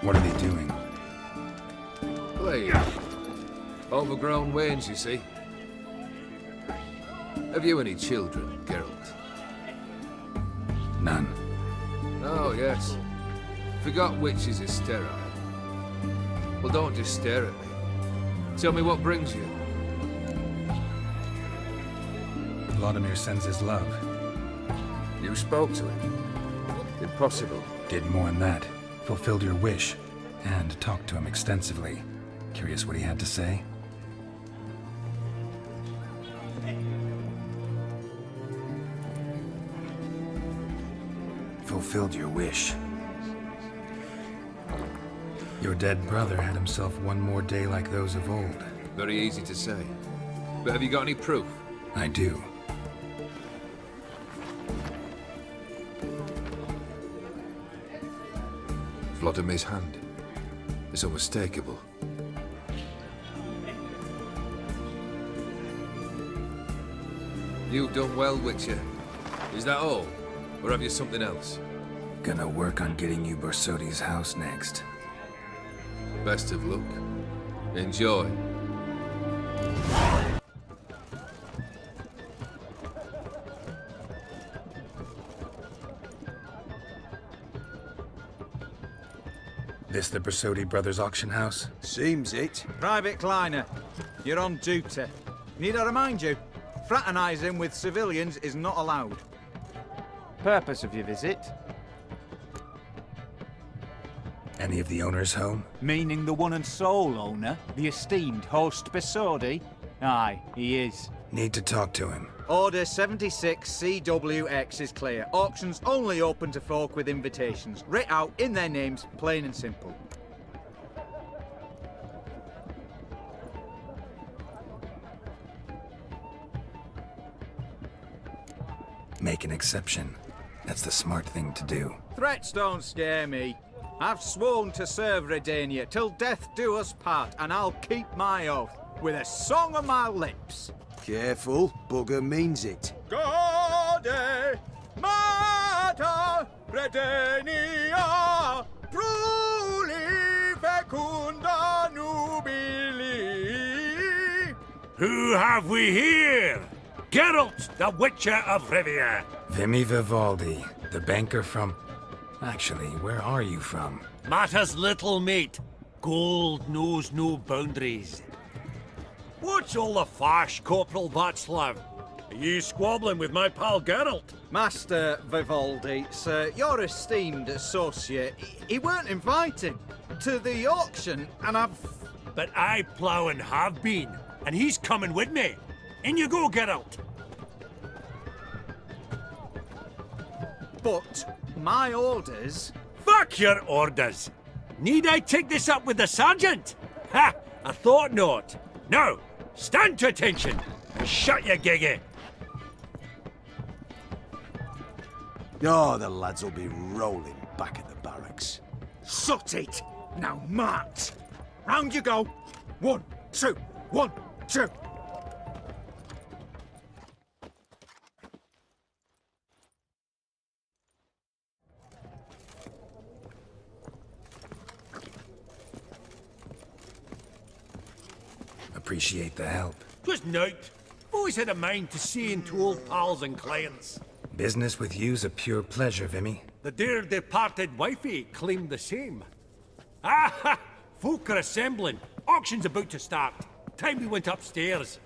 What are they doing? Playing. Overgrown wains, you see. Have you any children, Geralt? None. Oh, yes. Forgot witches are sterile. Well, don't just stare at me. Tell me what brings you. Vladimir sends his love. You spoke to him. Impossible. Did more than that. Fulfilled your wish. And talked to him extensively. Curious what he had to say? Fulfilled your wish. Your dead brother had himself one more day like those of old. Very easy to say. But have you got any proof? I do. Vladimir's hand. It's unmistakable. You've done well, Witcher. Is that all? Or have you something else? Gonna work on getting you Borsodi's house next. Best of luck. Enjoy. This the Borsodi Brothers auction house? Seems it. Private Kleiner, you're on duty. Need I remind you, fraternizing with civilians is not allowed. Purpose of your visit? Any of the owners home? Meaning the one and sole owner, the esteemed host Borsodi? Aye, he is. Need to talk to him. Order 76 CWX is clear. Auctions only open to folk with invitations. Writ out in their names, plain and simple. Make an exception. That's the smart thing to do. Threats don't scare me. I've sworn to serve Redania till death do us part, and I'll keep my oath with a song on my lips. Careful, bugger means it. Gaude Mater Redania Pruli fecunda nubili. Who have we here? Geralt, the Witcher of Rivia. Vimy Vivaldi, the banker from... Actually, where are you from? Matters little, mate. Gold knows no boundaries. What's all the fash, Corporal Václav? Are you squabbling with my pal Geralt? Master Vivaldi, sir, your esteemed associate, he weren't invited to the auction, and I've... But I plough and have been, and he's coming with me. In you go, Geralt. But my orders... Fuck your orders. Need I take this up with the sergeant? Ha! I thought not. Now, stand to attention and shut your giggy. Oh, the lads will be rolling back at the barracks. Sut it! Now march! Round you go! 1, 2, 1, 2! Appreciate the help. Twas nowt. Always had a mind to seeing to old pals and clients. Business with you's a pure pleasure, Vimy. The dear departed wifey claimed the same. Ah ha! Folk are assembling. Auction's about to start. Time we went upstairs.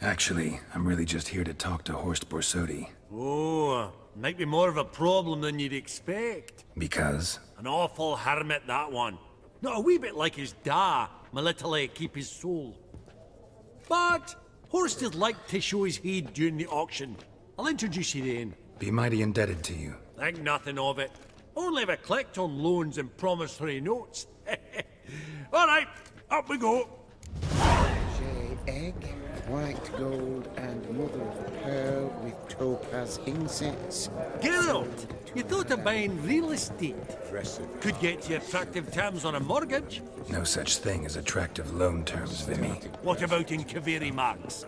Actually, I'm really just here to talk to Horst Borsodi. Oh, might be more of a problem than you'd expect. Because? An awful hermit, that one. Not a wee bit like his da, military keep his soul. But Horst is like to show his head during the auction. I'll introduce you then. Be mighty indebted to you. Think nothing of it. Only if I collect on loans and promissory notes. All right, up we go. Egg, white gold, and mother of pearl with topaz incense. Geralt, you thought of buying real estate. Could get you attractive terms on a mortgage. No such thing as attractive loan terms, Vimy. What about in Kaviri marks?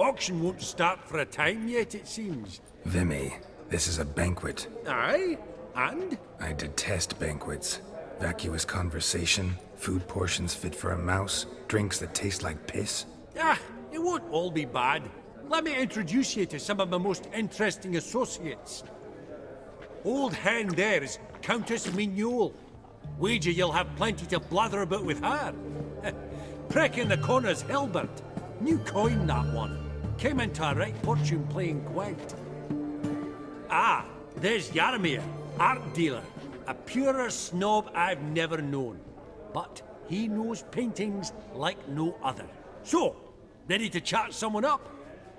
Auction won't start for a time yet, it seems. Vimy, this is a banquet. Aye? And? I detest banquets. Vacuous conversation, food portions fit for a mouse, drinks that taste like piss. Ah, it won't all be bad. Let me introduce you to some of my most interesting associates. Old hen there is Countess Mignole. Wager you'll have plenty to blather about with her. Prick in the corner's Hilbert. New coin, that one. Came into a right fortune playing quite. Ah, there's Yarmir, art dealer. A purer snob I've never known. But he knows paintings like no other. So, ready to chat someone up?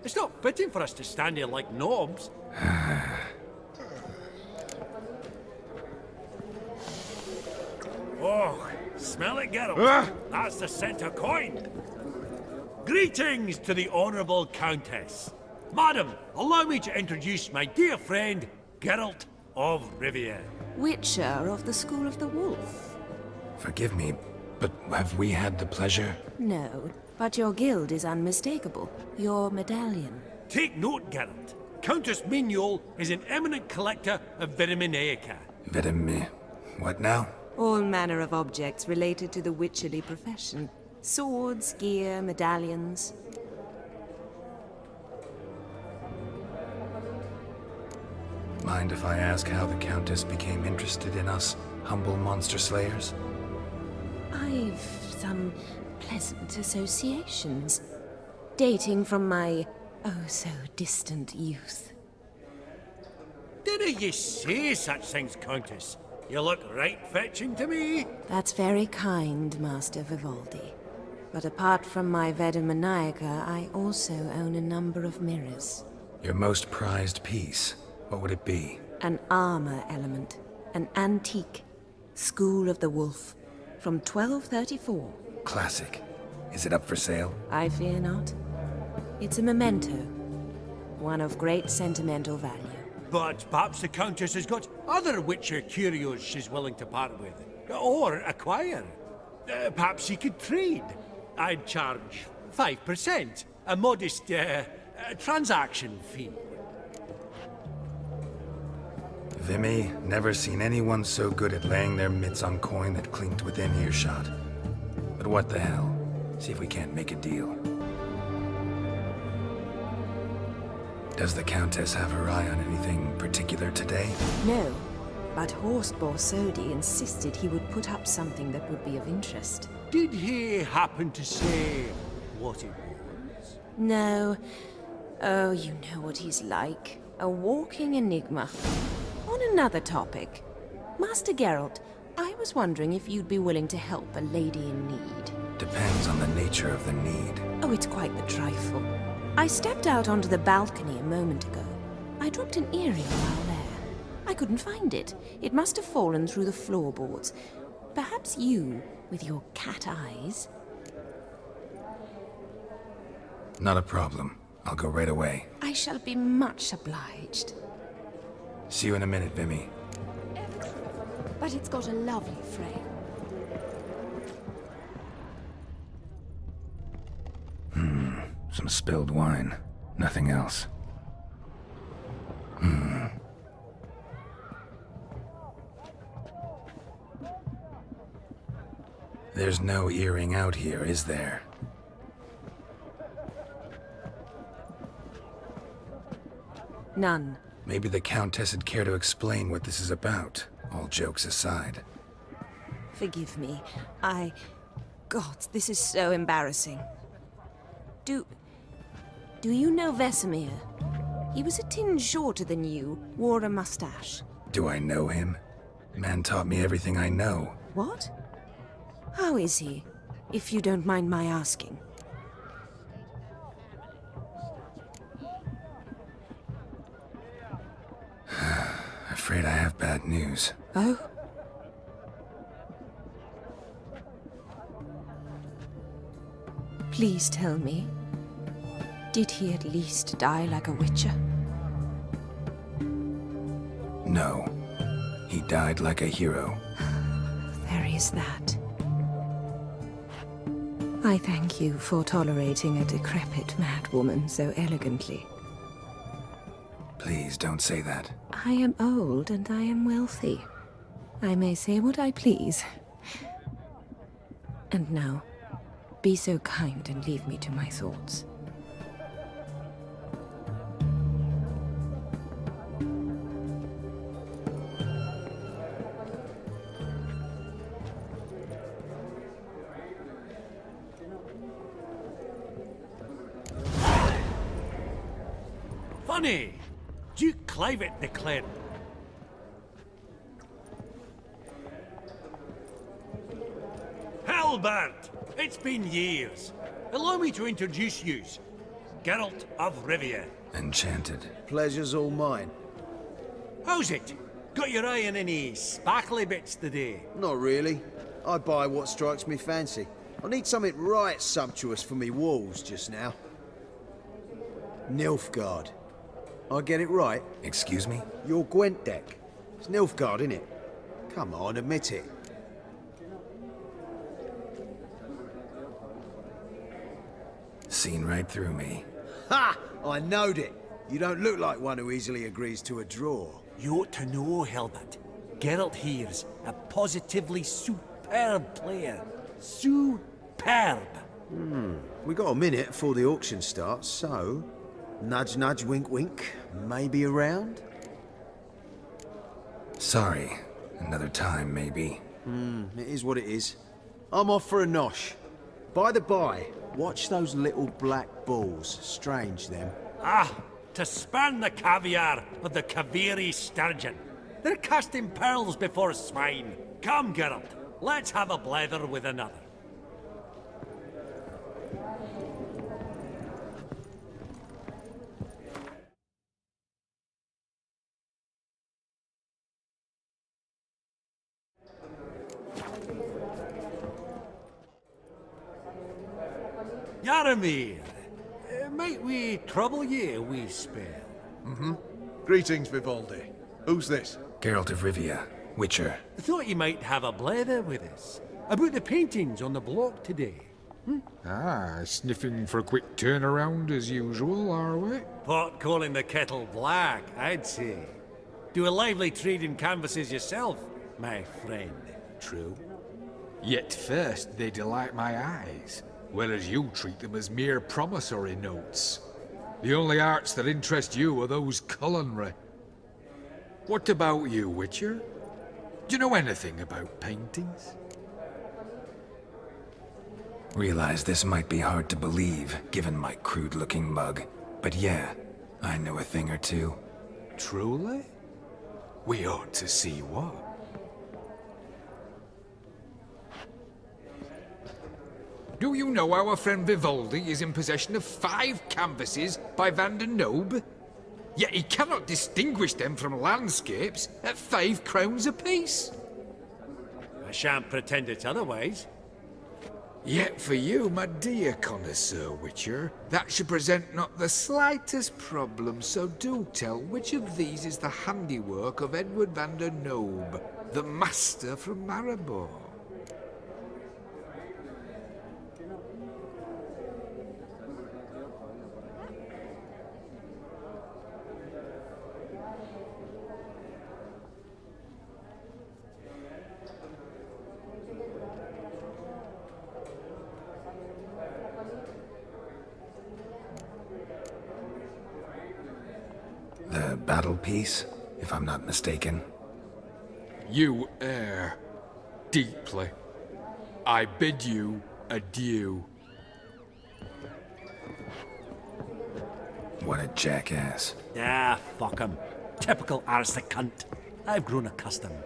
It's not fitting for us to stand here like knobs. Oh, smell it, Geralt. That's the center coin. Greetings to the Honourable Countess. Madam, allow me to introduce my dear friend, Geralt of Rivia. Witcher of the School of the Wolf. Forgive me, but have we had the pleasure? No, but your guild is unmistakable. Your medallion. Take note, Geralt. Countess Mignole is an eminent collector of Vitaminaica. Vitamin... what now? All manner of objects related to the witcherly profession. Swords, gear, medallions. Mind if I ask how the Countess became interested in us, humble monster slayers? I've some pleasant associations. Dating from my oh-so-distant youth. Didn't you say such things, Countess? You look right fetching to me. That's very kind, Master Vivaldi. But apart from my Vitaminaica, I also own a number of mirrors. Your most prized piece, what would it be? An armor element. An antique. School of the Wolf. From 1234. Classic. Is it up for sale? I fear not. It's a memento. One of great sentimental value. But perhaps the Countess has got other Witcher curios she's willing to part with. Or acquire. Perhaps you could trade. I'd charge 5%. A modest, transaction fee. Vimy, never seen anyone so good at laying their mitts on coin that clinked within earshot. But what the hell? See if we can't make a deal. Does the Countess have her eye on anything particular today? No, but Horst Borsodi insisted he would put up something that would be of interest. Did he happen to say what it was? No. Oh, you know what he's like. A walking enigma. On another topic, Master Geralt, I was wondering if you'd be willing to help a lady in need. Depends on the nature of the need. Oh, it's quite the trifle. I stepped out onto the balcony a moment ago. I dropped an earring while there. I couldn't find it. It must have fallen through the floorboards. Perhaps you, with your cat eyes... Not a problem. I'll go right away. I shall be much obliged. See you in a minute, Vimy. But it's got a lovely frame. Some spilled wine. Nothing else. There's no earring out here, is there? None. Maybe the Countess would care to explain what this is about, all jokes aside. Forgive me. God, this is so embarrassing. Do you know Vesemir? He was a tinge shorter than you, wore a mustache. Do I know him? Man taught me everything I know. What? How is he, if you don't mind my asking? Afraid I have bad news. Oh? Please tell me. Did he at least die like a witcher? No. He died like a hero. There is that. I thank you for tolerating a decrepit madwoman so elegantly. Please don't say that. I am old and I am wealthy. I may say what I please. And now, be so kind and leave me to my thoughts. Funny! Duke Clivet declared. Halbert! It's been years. Allow me to introduce yous. Geralt of Rivia. Enchanted. Pleasure's all mine. How's it? Got your eye on any sparkly bits today? Not really. I buy what strikes me fancy. I need something right sumptuous for me walls just now. Nilfgaard. I get it right? Excuse me? Your Gwent deck. It's Nilfgaard, innit? Come on, admit it. Seen right through me. Ha! I knowed it. You don't look like one who easily agrees to a draw. You ought to know, Halbert. Geralt here's a positively superb player. Superb! We got a minute before the auction starts, so... Nudge, nudge, wink, wink. Maybe around? Sorry. Another time, maybe. It is what it is. I'm off for a nosh. By the by, watch those little black balls. Strange, them. Ah, to spurn the caviar of the Kaviri sturgeon. They're casting pearls before swine. Come, Geralt, let's have a blether with another. Yaramir, might we trouble ye a wee spell? Greetings, Vivaldi. Who's this? Geralt of Rivia, Witcher. Thought you might have a blether with us. About the paintings on the block today. Ah, sniffing for a quick turnaround as usual, are we? Pot calling the kettle black, I'd say. Do a lively trade in canvases yourself, my friend. True? Yet first they delight my eyes, whereas you treat them as mere promissory notes. The only arts that interest you are those culinary. What about you, Witcher? Do you know anything about paintings? Realize this might be hard to believe, given my crude-looking mug. But yeah, I know a thing or two. Truly? We ought to see what. Do you know our friend Vivaldi is in possession of 5 canvases by Van der Nobe? Yet he cannot distinguish them from landscapes at 5 crowns apiece. I shan't pretend it's otherwise. Yet for you, my dear connoisseur Witcher, that should present not the slightest problem, so do tell which of these is the handiwork of Edward van der Nobe, the master from Maribor. The battle piece, if I'm not mistaken. You err deeply. I bid you adieu. What a jackass. Ah, fuck him. Typical arstic cunt. I've grown accustomed.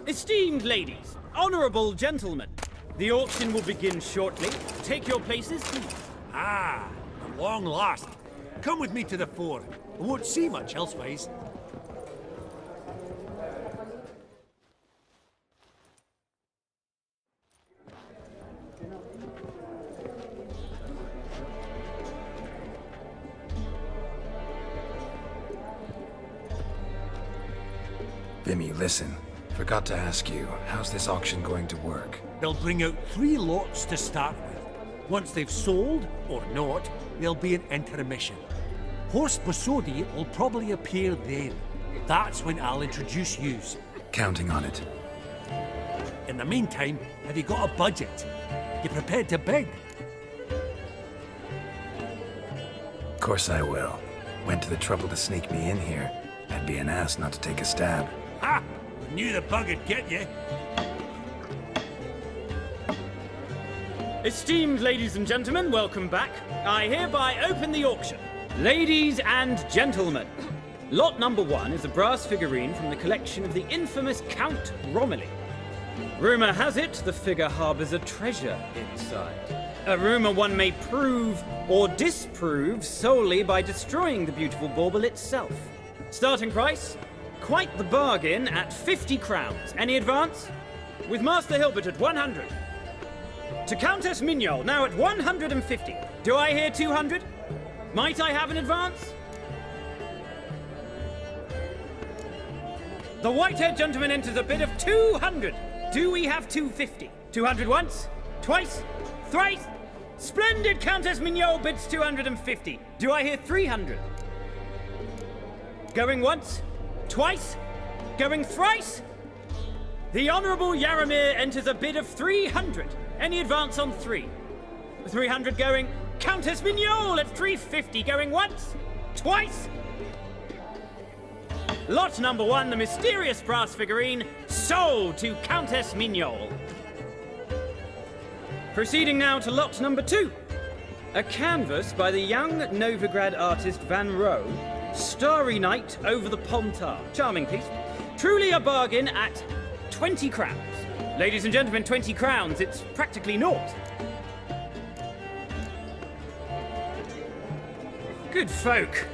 Esteemed ladies, honorable gentlemen, the auction will begin shortly. Take your places, please. Ah, at long last. Come with me to the fore. I won't see much elsewise. Vimy, listen. Forgot to ask you, how's this auction going to work? They'll bring out 3 lots to start with. Once they've sold, or not, there'll be an intermission. Horst Bosodi will probably appear then. That's when I'll introduce yous. Counting on it. In the meantime, have you got a budget? You prepared to bid? Of course I will. Went to the trouble to sneak me in here. I'd be an ass not to take a stab. Ha! Knew the bug'd get you. Esteemed ladies and gentlemen, welcome back. I hereby open the auction. Ladies and gentlemen, lot number 1 is a brass figurine from the collection of the infamous Count Romilly. Rumour has it the figure harbours a treasure inside. A rumour one may prove or disprove solely by destroying the beautiful bauble itself. Starting price? Quite the bargain at 50 crowns. Any advance? With Master Hilbert at 100. To Countess Mignol, now at 150. Do I hear 200? Might I have an advance? The white-haired gentleman enters a bid of 200. Do we have 250? 200 once? Twice? Thrice? Splendid! Countess Mignol bids 250. Do I hear 300? Going once? Twice? Going thrice? The Honourable Yaramir enters a bid of 300. Any advance on 3? 300 going. Countess Mignol at 350. Going once? Twice? Lot number 1, the mysterious brass figurine, sold to Countess Mignol. Proceeding now to lot number 2. A canvas by the young Novigrad artist Van Rohe, Starry Night over the Pontar. Charming piece. Truly a bargain at 20 crowns. Ladies and gentlemen, 20 crowns, it's practically naught. Good folk.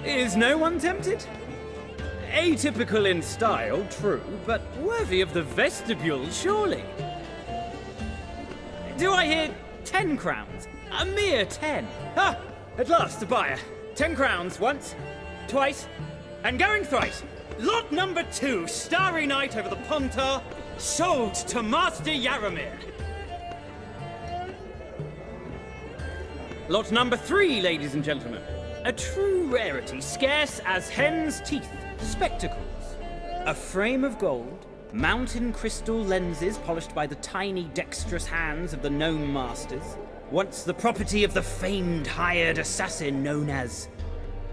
Is no one tempted? Atypical in style, true, but worthy of the vestibule, surely. Do I hear 10 crowns? A mere 10. Ah, at last, a buyer. 10 crowns, once, twice, and going thrice. Lot number 2, Starry Night over the Pontar, sold to Master Yaramir. Lot number 3, ladies and gentlemen. A true rarity, scarce as hen's teeth. Spectacles. A frame of gold, mountain crystal lenses polished by the tiny dexterous hands of the gnome masters. Once the property of the famed hired assassin known as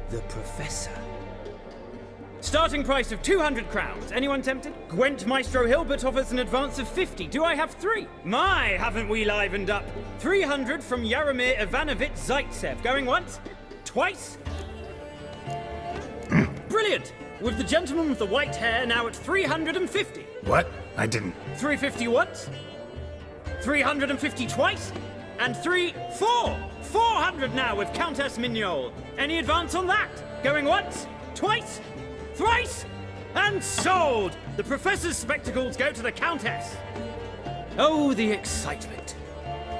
the Professor. Starting price of 200 crowns. Anyone tempted? Gwent Maestro Hilbert offers an advance of 50. Do I have 3? My, haven't we livened up? 300 from Yaramir Ivanovich Zaitsev. Going once? Twice? Brilliant! With the gentleman with the white hair now at 350. What? I didn't. 350 once? 350 twice? And 400 now with Countess Mignol. Any advance on that? Going once? Twice? Thrice? And sold! The Professor's spectacles go to the Countess. Oh, the excitement.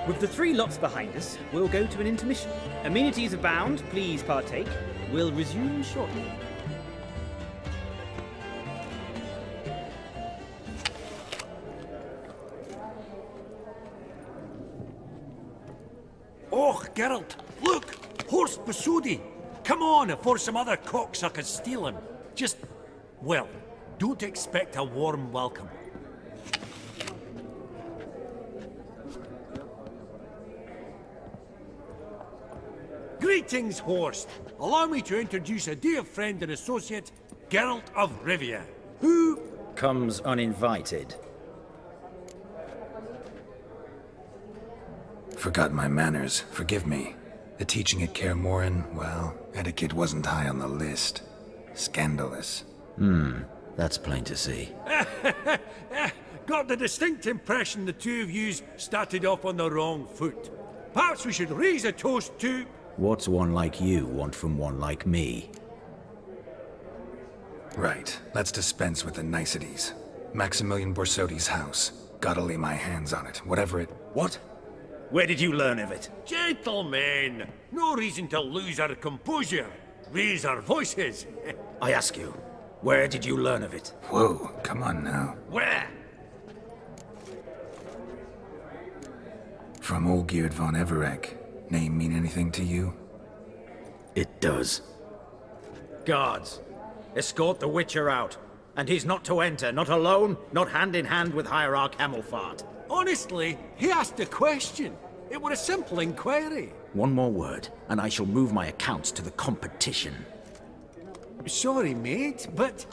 With the 3 lots behind us, we'll go to an intermission. Amenities abound, please partake. We'll resume shortly. Oh, Geralt, look! Horst Bosodi! Come on before some other cocksuckers steal him. Just, well, don't expect a warm welcome. Greetings, Horst. Allow me to introduce a dear friend and associate, Geralt of Rivia, who comes uninvited. Forgot my manners. Forgive me. The teaching at Kaer Morhen, well, etiquette wasn't high on the list. Scandalous. That's plain to see. got the distinct impression the two of yous started off on the wrong foot. Perhaps we should raise a toast to... What's one like you want from one like me? Right. Let's dispense with the niceties. Maximilian Borsodi's house. Gotta lay my hands on it, whatever it... What? Where did you learn of it? Gentlemen, no reason to lose our composure. Raise our voices. I ask you, Where did you learn of it? Whoa, come on now. Where? From Olgierd von Everec. Name mean anything to you? It does. Guards, escort the Witcher out. And he's not to enter, not alone, not hand in hand with Hierarch Hamilfart. Honestly, he asked a question. It were a simple inquiry. One more word, and I shall move my accounts to the competition. Sorry, mate, but...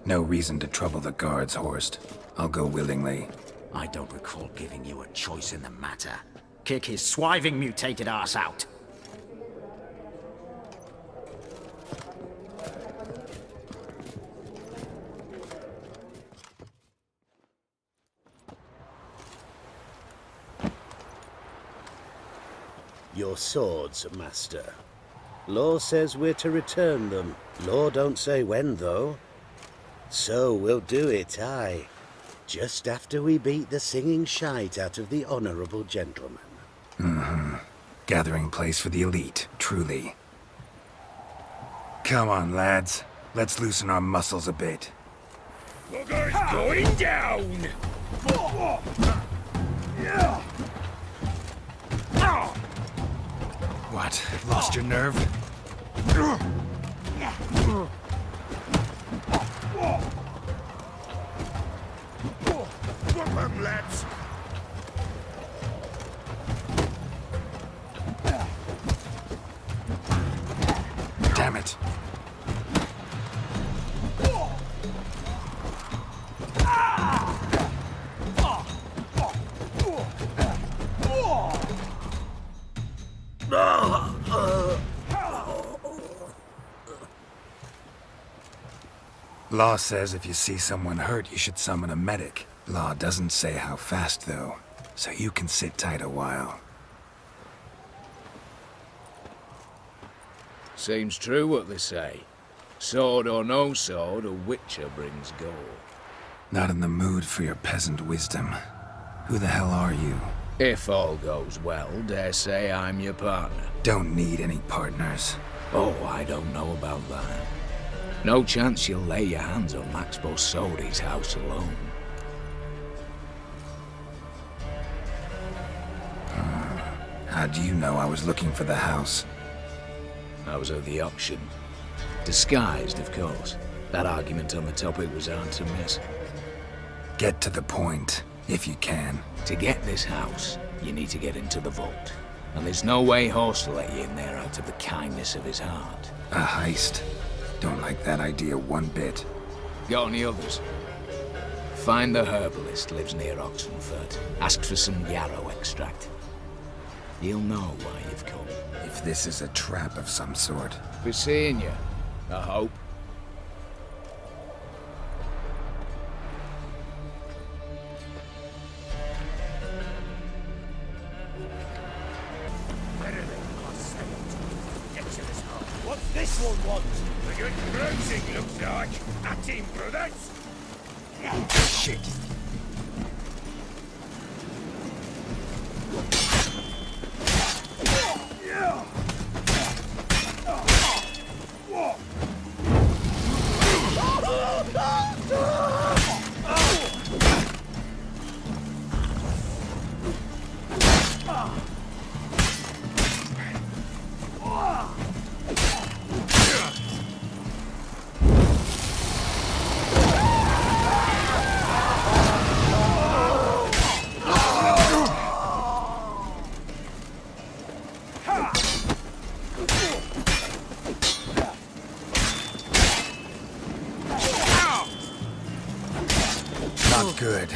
No reason to trouble the guards, Horst. I'll go willingly. I don't recall giving you a choice in the matter. Kick his swiving mutated ass out. Your swords, Master. Law says we're to return them. Law don't say when, though. So we'll do it, aye. Just after we beat the singing shite out of the honourable gentleman. Mm-hmm. Gathering place for the elite, truly. Come on, lads. Let's loosen our muscles a bit. Bugger's going down! What? Lost your nerve? Come on, lads! Damn it. Law says if you see someone hurt, you should summon a medic. Law doesn't say how fast, though, so you can sit tight a while. Seems true what they say. Sword or no sword, a Witcher brings gold. Not in the mood for your peasant wisdom. Who the hell are you? If all goes well, dare say I'm your partner. Don't need any partners. Oh, I don't know about that. No chance you'll lay your hands on Max Bosodi's house alone. How do you know I was looking for the house? I was at the auction. Disguised, of course. That argument on the topic was hard to miss. Get to the point, if you can. To get this house, you need to get into the vault. And there's no way Horst will let you in there out of the kindness of his heart. A heist? Don't like that idea one bit. Got any others? Find the herbalist, lives near Oxenfurt. Ask for some yarrow extract. He'll know why you've come. If this is a trap of some sort. Be seeing you, I hope. What's this one want? A good bruising, looks like. At him, brothers. Shit. Not good.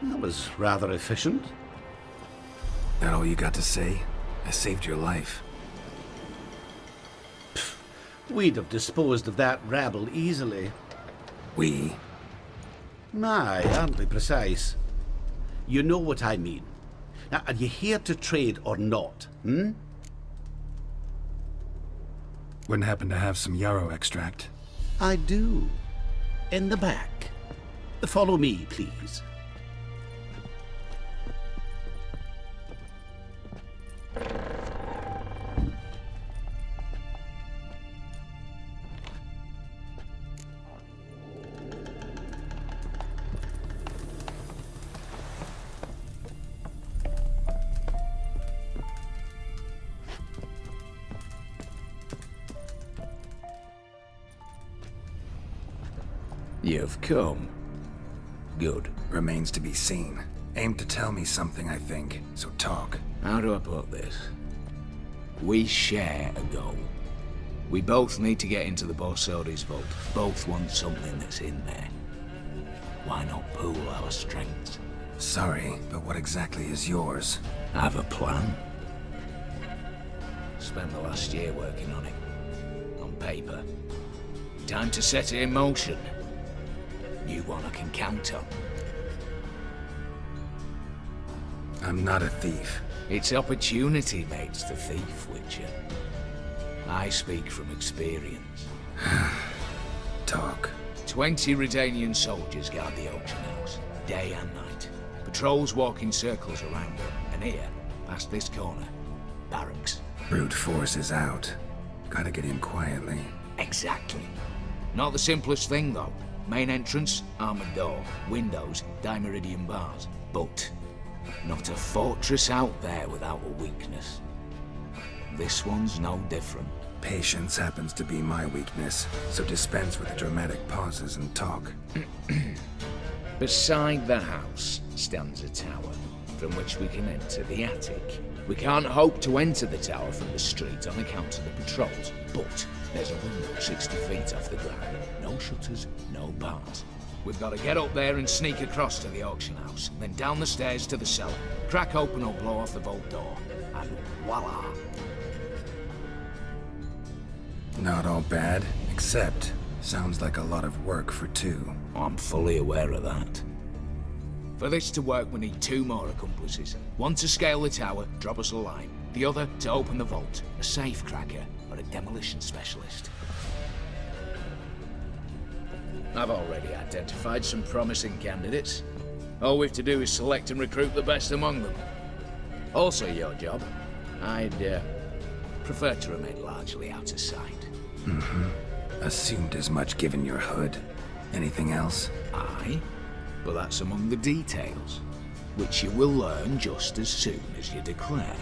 That was rather efficient. That all you got to say? I saved your life. We'd have disposed of that rabble easily. We? Aye, aren't we precise? You know what I mean. Now, are you here to trade or not, hmm? Wouldn't happen to have some yarrow extract. I do. In the back. Follow me, please. You've come. Good. Remains to be seen. Aim to tell me something, I think. So talk. How do I put this? We share a goal. We both need to get into the Borsodi's vault. Both want something that's in there. Why not pool our strengths? Sorry, but what exactly is yours? I have a plan. Spent the last year working on it. On paper. Time to set it in motion. You one I can count on. I'm not a thief. It's opportunity makes the thief, Witcher. I speak from experience. Talk. 20 Redanian soldiers guard the auction house, day and night. Patrols walk in circles around it, and here, past this corner, barracks. Brute force is out. Gotta get in quietly. Exactly. Not the simplest thing, though. Main entrance, armored door, windows, dimeridian bars. But not a fortress out there without a weakness. This one's no different. Patience happens to be my weakness, so dispense with the dramatic pauses and talk. Beside the house stands a tower, from which we can enter the attic. We can't hope to enter the tower from the street on account of the patrols, but there's a window 60 feet off the ground. No shutters, no bars. We've got to get up there and sneak across to the auction house, then down the stairs to the cellar, crack open or blow off the vault door, and voila! Not all bad, except sounds like a lot of work for two. I'm fully aware of that. For this to work, we need 2 more accomplices. One to scale the tower, drop us a line. The other to open the vault, a safe cracker or a demolition specialist. I've already identified some promising candidates. All we have to do is select and recruit the best among them. Also your job. I'd prefer to remain largely out of sight. Assumed as much given your hood. Anything else? Aye, but that's among the details, which you will learn just as soon as you declare.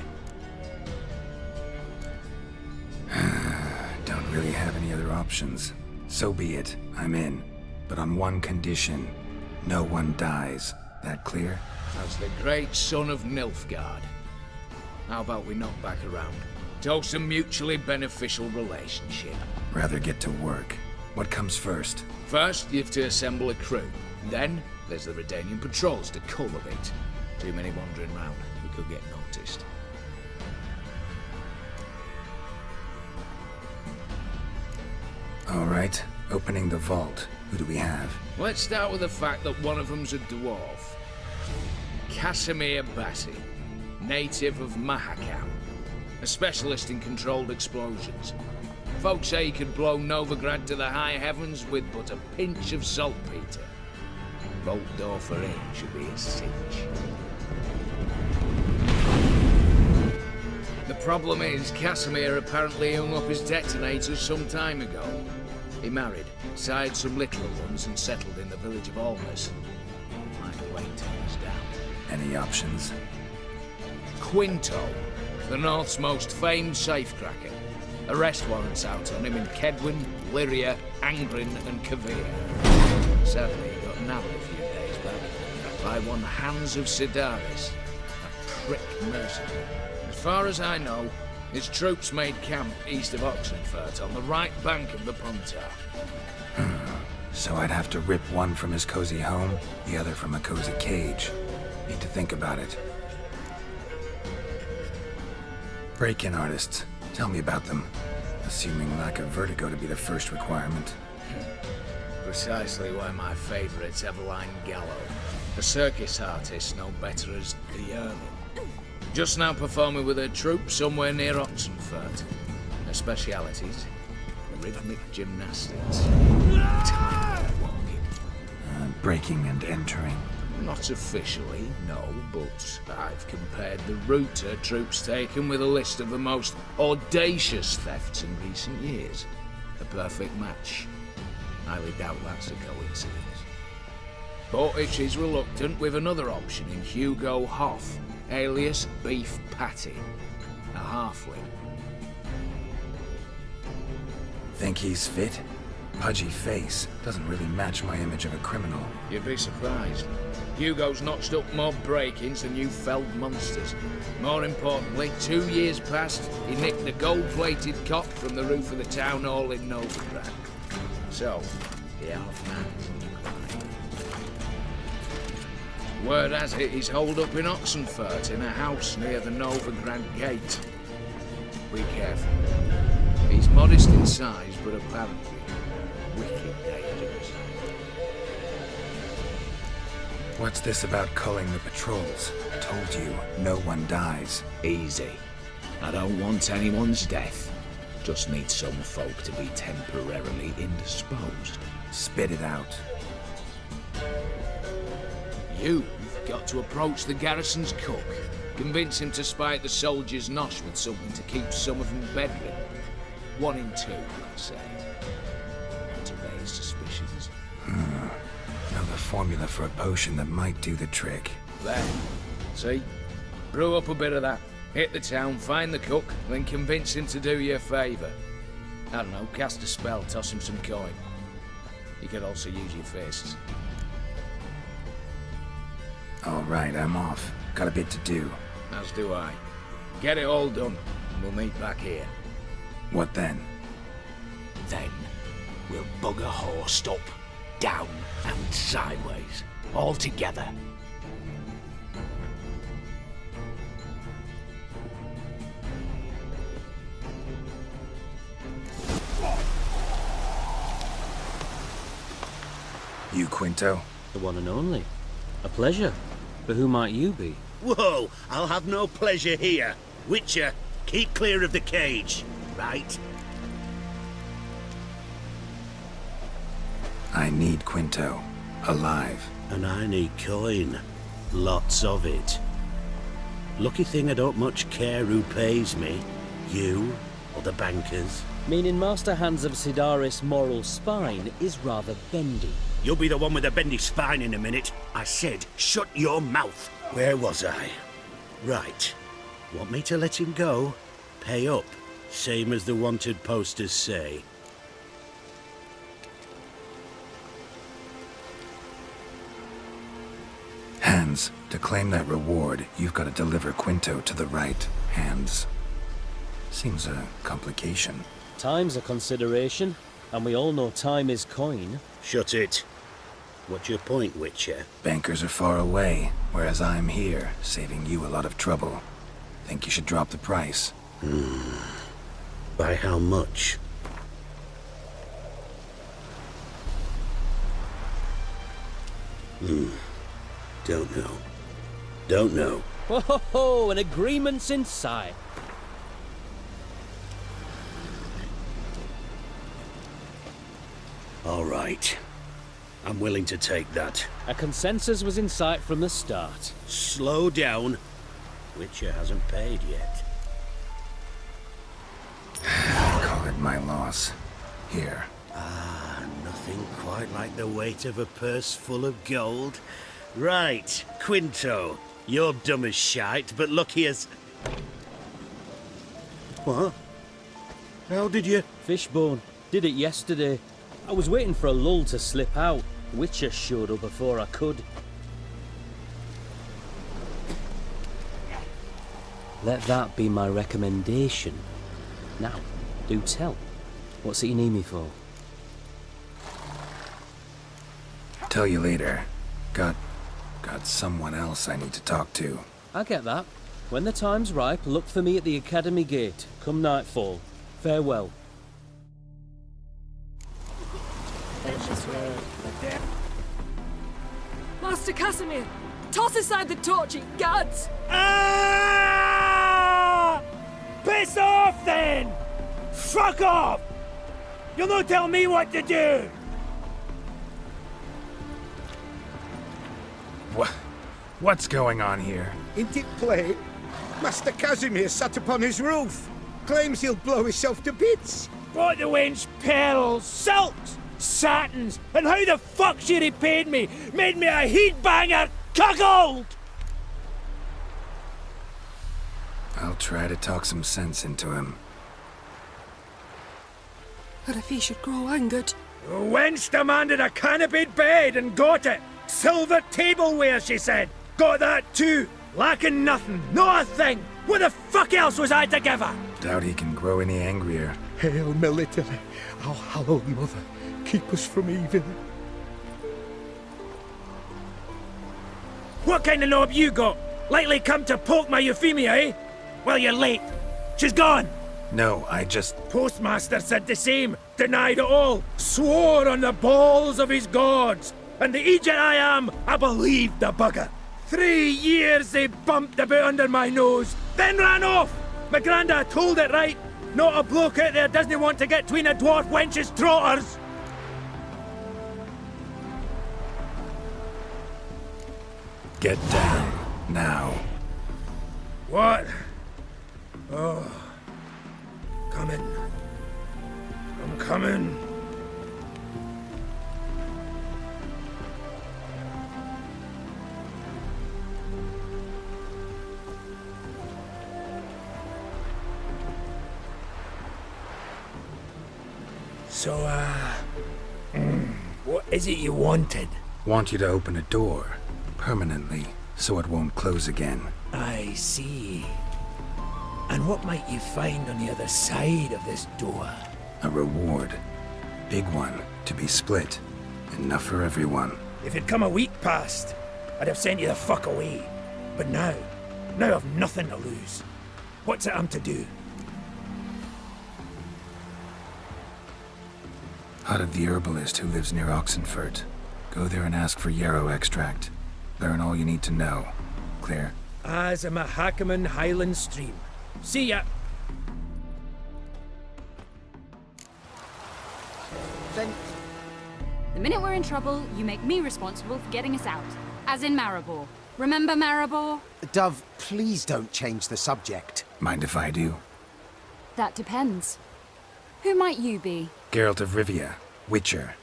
Don't really have any other options. So be it. I'm in. But on one condition. No one dies. That clear? As the great son of Nilfgaard. How about we knock back around? Toast a mutually beneficial relationship. Rather get to work. What comes first? First, you have to assemble a crew. Then, there's the Redanian patrols to cultivate. Too many wandering round. We could get noticed. All right. Opening the vault. Who do we have? Let's start with the fact that one of them's a dwarf. Casimir Bassi, native of Mahakam. A specialist in controlled explosions. Folks say he could blow Novigrad to the high heavens with but a pinch of saltpeter. Vault door for him should be a cinch. The problem is, Casimir apparently hung up his detonators some time ago. He married, sired some littler ones, and settled in the village of Almas. Might wait till he's down. Any options? Quinto, the North's most famed safecracker. Arrest warrants out on him in Kedwin, Lyria, Angrin, and Kavir. Sadly, he got nabbed a few days back by one Hans of Sidaris, a prick mercenary. As far as I know, his troops made camp east of Oxenfurt on the right bank of the Pontar. So I'd have to rip one from his cozy home, the other from a cozy cage. Need to think about it. Break-in artists. Tell me about them. Assuming lack of vertigo to be the first requirement. Precisely why my favorite's Eveline Gallo. A circus artist no better as the Earl. Just now performing with her troupe somewhere near Oxenfurt. Her specialities, rhythmic gymnastics, tightrope walking. Breaking and entering. Not officially, no, but I've compared the route her troope's taken with a list of the most audacious thefts in recent years. A perfect match. Highly doubt that's a coincidence. But if she's reluctant, with another option in Hugo Hoff, alias Beef Patty, a halfling. Think he's fit? Pudgy face doesn't really match my image of a criminal. You'd be surprised. Hugo's notched up more break-ins than you felled monsters. More importantly, 2 years past, he nicked a gold-plated cot from the roof of the town hall in Novigrad. So, the half-man's inclined. Word has it he's holed up in Oxenfurt in a house near the Novigrad gate. Be careful. He's modest in size, but apparently wicked dangerous. What's this about culling the patrols? Told you, no one dies. Easy. I don't want anyone's death. Just need some folk to be temporarily indisposed. Spit it out. You've got to approach the garrison's cook. Convince him to spite the soldiers' nosh with something to keep some of them bedridden. 1 in 2, let's say. And to raise suspicions. Know the formula for a potion that might do the trick. There. See? Brew up a bit of that. Hit the town, find the cook, then convince him to do you a favour. I don't know, cast a spell, toss him some coin. You could also use your fists. All right, I'm off. Got a bit to do. As do I. Get it all done, and we'll meet back here. What then? Then, we'll bugger horsed up, down and sideways, all together. You, Quinto? The one and only. A pleasure. But who might you be? Whoa! I'll have no pleasure here. Witcher, keep clear of the cage, right? I need Quinto. Alive. And I need coin. Lots of it. Lucky thing I don't much care who pays me. You, or the bankers. Meaning Master Hans of Sidaris' moral spine is rather bendy. You'll be the one with the bendy spine in a minute. I said, shut your mouth. Where was I? Right. Want me to let him go? Pay up. Same as the wanted posters say. Hands, to claim that reward, you've got to deliver Quinto to the right hands. Seems a complication. Time's a consideration, and we all know time is coin. Shut it. What's your point, Witcher? Bankers are far away, whereas I'm here, saving you a lot of trouble. Think you should drop the price? By how much? Don't know. Don't know. Ho ho ho! An agreement's in sight. All right. I'm willing to take that. A consensus was in sight from the start. Slow down. Witcher hasn't paid yet. Call it my loss. Here. Nothing quite like the weight of a purse full of gold. Right, Quinto. You're dumb as shite, but lucky as... What? How did you... Fishbone. Did it yesterday. I was waiting for a lull to slip out. Witcher showed up before I could. Let that be my recommendation. Now, do tell. What's it you need me for? Tell you later. Got someone else I need to talk to. I get that. When the time's ripe, look for me at the Academy Gate. Come nightfall. Farewell. Master Casimir! Toss aside the torch, ye gods! Ah! Piss off, then! Fuck off! You'll not tell me what to do! What's going on here? Isn't it plain? Master Casimir sat upon his roof. Claims he'll blow himself to bits. What the wench pearls, silks, satins, and how the fuck she repaid me? Made me a heat-banger cuckold! I'll try to talk some sense into him. But if he should grow angered... The wench demanded a canopied bed and got it. Silver tableware, she said. Got that too. Lacking nothing. Not a thing. What the fuck else was I to give her? Doubt he can grow any angrier. Hail Melitele, our hallowed mother, keep us from evil. What kind of knob you got? Likely come to poke my Euphemia, eh? Well, you're late. She's gone. No, I just... Postmaster said the same. Denied it all. Swore on the balls of his gods. And the Egypt I am, I believed the bugger. 3 years they bumped about under my nose, then ran off. My granda told it right. Not a bloke out there doesn't want to get between a dwarf wench's trotters. Get down, now. What? Oh. Coming. I'm coming. So, what is it you wanted? Want you to open a door, permanently, so it won't close again. I see. And what might you find on the other side of this door? A reward. Big one, to be split. Enough for everyone. If it'd come a week past, I'd have sent you the fuck away. But now I've nothing to lose. What's it I'm to do? Hut of the herbalist who lives near Oxenfurt. Go there and ask for yarrow extract. Learn all you need to know. Clear? As a Mahakaman Highland Stream. See ya! Then... The minute we're in trouble, you make me responsible for getting us out. As in Maribor. Remember Maribor? Dove, please don't change the subject. Mind if I do? That depends. Who might you be? Geralt of Rivia, Witcher.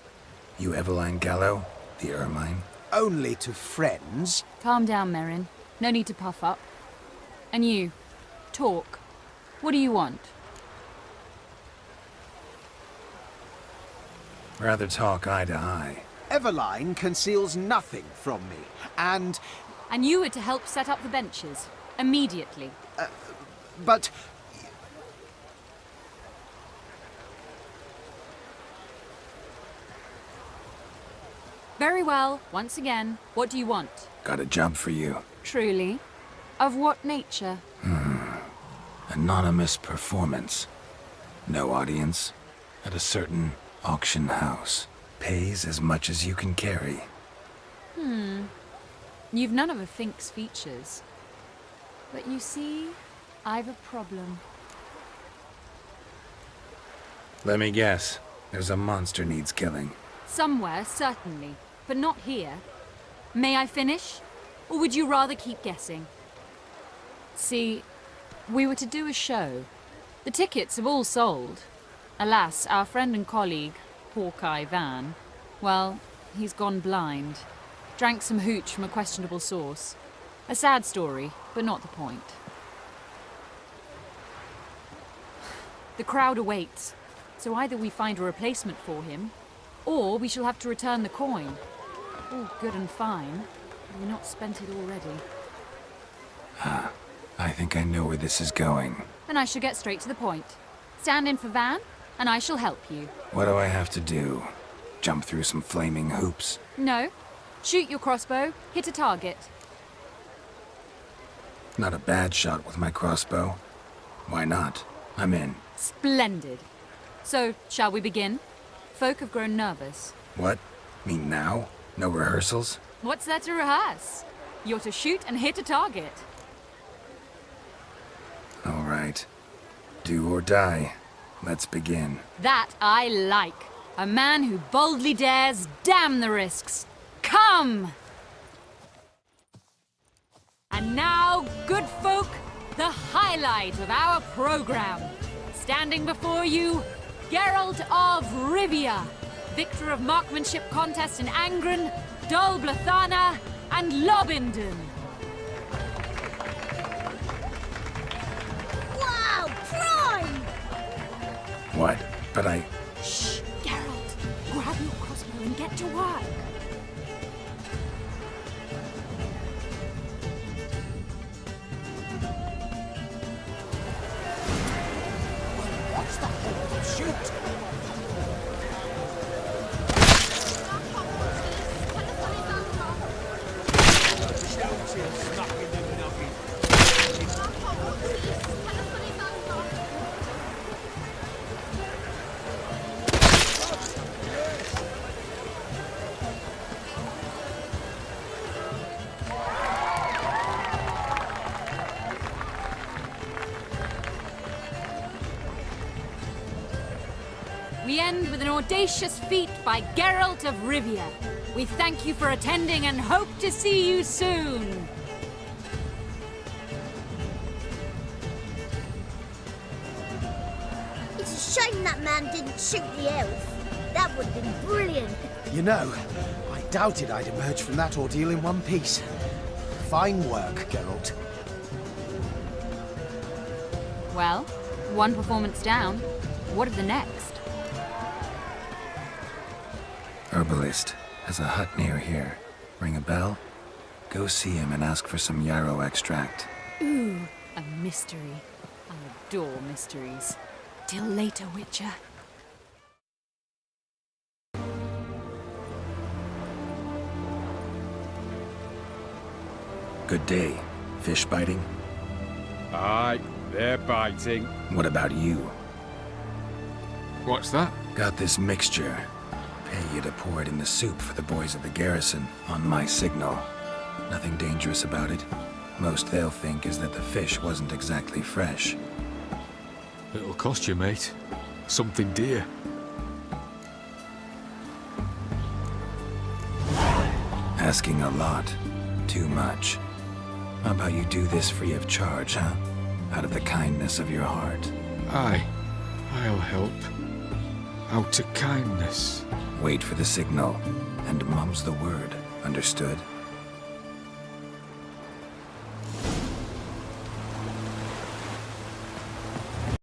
You Eveline Gallo, the Ermine? Only to friends. Calm down, Merrin. No need to puff up. And you, talk. What do you want? Rather talk eye to eye. Eveline conceals nothing from me, and... And you were to help set up the benches. Immediately. But... Very well. Once again, what do you want? Got a job for you. Truly? Of what nature? Anonymous performance. No audience. At a certain auction house. Pays as much as you can carry. You've none of a Fink's features. But you see, I've a problem. Let me guess. There's a monster needs killing. Somewhere, certainly. But not here. May I finish? Or would you rather keep guessing? See, we were to do a show. The tickets have all sold. Alas, our friend and colleague, Hawkeye Van, well, he's gone blind. Drank some hooch from a questionable source. A sad story, but not the point. The crowd awaits, so either we find a replacement for him, or we shall have to return the coin. All good and fine. Have we not spent it already? I think I know where this is going. Then I shall get straight to the point. Stand in for Van, and I shall help you. What do I have to do? Jump through some flaming hoops? No. Shoot your crossbow, hit a target. Not a bad shot with my crossbow. Why not? I'm in. Splendid. So, shall we begin? Folk have grown nervous. What? Mean now? No rehearsals? What's there to rehearse? You're to shoot and hit a target. All right. Do or die. Let's begin. That I like. A man who boldly dares, damn the risks. Come! And now, good folk, the highlight of our program. Standing before you, Geralt of Rivia, victor of marksmanship contest in Angren, Dol Blathana, and Lobindon. Wow, prime! What? But I... Shh, Geralt. Grab your crossbow and get to work. What's the whole shoot? We end with an audacious feat by Geralt of Rivia. We thank you for attending and hope to see you soon. It's a shame that man didn't shoot the elf. That would have been brilliant. You know, I doubted I'd emerge from that ordeal in one piece. Fine work, Geralt. Well, one performance down. What of the next? Herbalist has a hut near here. Ring a bell? Go see him and ask for some yarrow extract. Ooh, a mystery. I adore mysteries. Till later, Witcher. Good day. Fish biting? Aye, they're biting. What about you? What's that? Got this mixture. Pay you to pour it in the soup for the boys of the garrison, on my signal. Nothing dangerous about it. Most they'll think is that the fish wasn't exactly fresh. It'll cost you, mate. Something dear. Asking a lot. Too much. How about you do this free of charge, huh? Out of the kindness of your heart. Aye, I'll help. Out of kindness. Wait for the signal, and mum's the word. Understood?